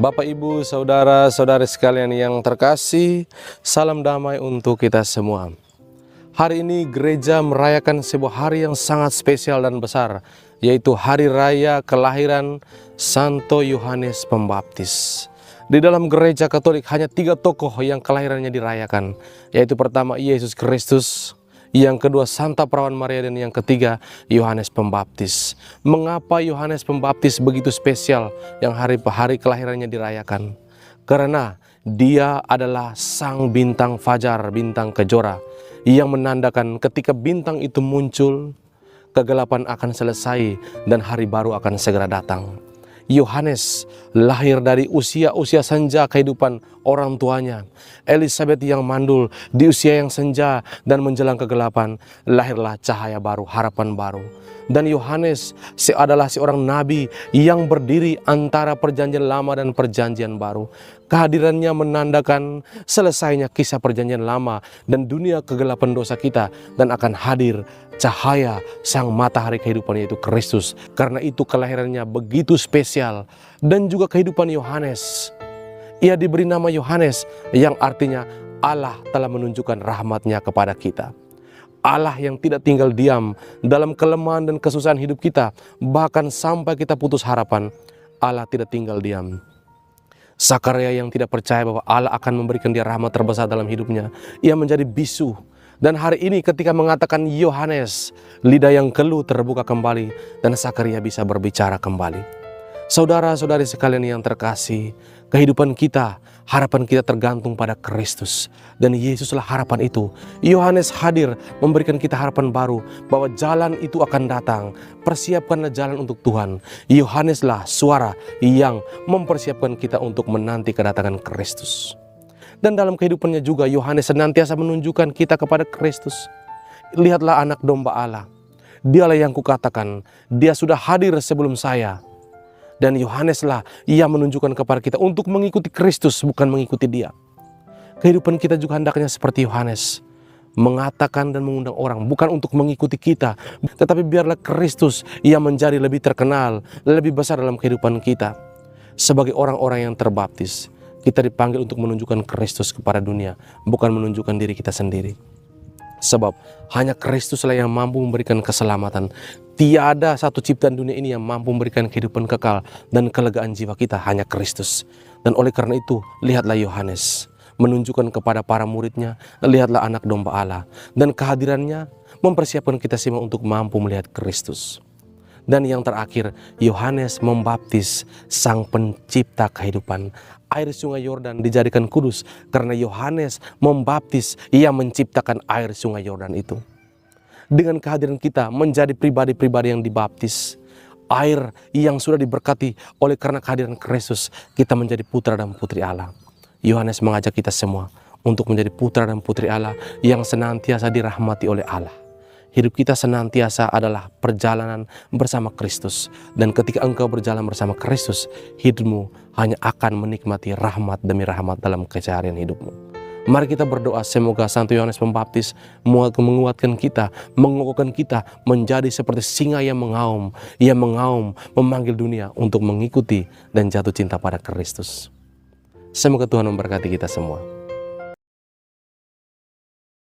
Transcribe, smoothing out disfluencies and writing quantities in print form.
Bapak, Ibu, saudara-saudari sekalian yang terkasih, salam damai untuk kita semua. Hari ini gereja merayakan sebuah hari yang sangat spesial dan besar, yaitu Hari Raya Kelahiran Santo Yohanes Pembaptis. Di dalam gereja Katolik hanya 3 tokoh yang kelahirannya dirayakan, yaitu pertama Yesus Kristus, yang kedua Santa Perawan Maria, dan yang ketiga Yohanes Pembaptis. Mengapa Yohanes Pembaptis begitu spesial yang hari kelahirannya dirayakan? Karena dia adalah sang bintang fajar, bintang kejora, yang menandakan ketika bintang itu muncul, kegelapan akan selesai dan hari baru akan segera datang. Yohanes lahir dari usia senja kehidupan orang tuanya. Elizabeth yang mandul di usia yang senja dan menjelang kegelapan, lahirlah cahaya baru, harapan baru. Dan Yohanes adalah seorang nabi yang berdiri antara perjanjian lama dan perjanjian baru. Kehadirannya menandakan selesainya kisah perjanjian lama dan dunia kegelapan dosa kita, dan akan hadir cahaya sang matahari kehidupan, yaitu Kristus. Karena itu kelahirannya begitu spesial. Dan juga kehidupan Yohanes, ia diberi nama Yohanes yang artinya Allah telah menunjukkan rahmat-Nya kepada kita. Allah yang tidak tinggal diam dalam kelemahan dan kesusahan hidup kita, bahkan sampai kita putus harapan. Allah tidak tinggal diam. Sakaria yang tidak percaya bahwa Allah akan memberikan dia rahmat terbesar dalam hidupnya, ia menjadi bisu. Dan hari ini ketika mengatakan Yohanes, lidah yang keluh terbuka kembali dan Sakaria bisa berbicara kembali. Saudara-saudari sekalian yang terkasih, kehidupan kita, harapan kita tergantung pada Kristus. Dan Yesuslah harapan itu. Yohanes hadir memberikan kita harapan baru, bahwa jalan itu akan datang. Persiapkanlah jalan untuk Tuhan. Yohaneslah suara yang mempersiapkan kita untuk menanti kedatangan Kristus. Dan dalam kehidupannya juga Yohanes senantiasa menunjukkan kita kepada Kristus. Lihatlah anak domba Allah. Dialah yang kukatakan, dia sudah hadir sebelum saya. Dan Yohaneslah yang menunjukkan kepada kita untuk mengikuti Kristus, bukan mengikuti dia. Kehidupan kita juga hendaknya seperti Yohanes, mengatakan dan mengundang orang bukan untuk mengikuti kita, tetapi biarlah Kristus yang menjadi lebih terkenal, lebih besar dalam kehidupan kita. Sebagai orang-orang yang terbaptis, kita dipanggil untuk menunjukkan Kristus kepada dunia, bukan menunjukkan diri kita sendiri. Sebab hanya Kristuslah yang mampu memberikan keselamatan. Tiada satu ciptaan dunia ini yang mampu memberikan kehidupan kekal dan kelegaan jiwa kita, hanya Kristus. Dan oleh karena itu, lihatlah Yohanes menunjukkan kepada para muridnya, lihatlah anak domba Allah. Dan kehadirannya mempersiapkan kita semua untuk mampu melihat Kristus. Dan yang terakhir, Yohanes membaptis sang pencipta kehidupan. Air sungai Yordan dijadikan kudus karena Yohanes membaptis, ia menciptakan air sungai Yordan itu. Dengan kehadiran kita menjadi pribadi-pribadi yang dibaptis, air yang sudah diberkati oleh karena kehadiran Kristus, kita menjadi putra dan putri Allah. Yohanes mengajak kita semua untuk menjadi putra dan putri Allah yang senantiasa dirahmati oleh Allah. Hidup kita senantiasa adalah perjalanan bersama Kristus. Dan ketika engkau berjalan bersama Kristus, hidupmu hanya akan menikmati rahmat demi rahmat dalam keseharian hidupmu. Mari kita berdoa semoga Santo Yohanes Pembaptis menguatkan kita, mengukuhkan kita menjadi seperti singa yang mengaum, memanggil dunia untuk mengikuti dan jatuh cinta pada Kristus. Semoga Tuhan memberkati kita semua.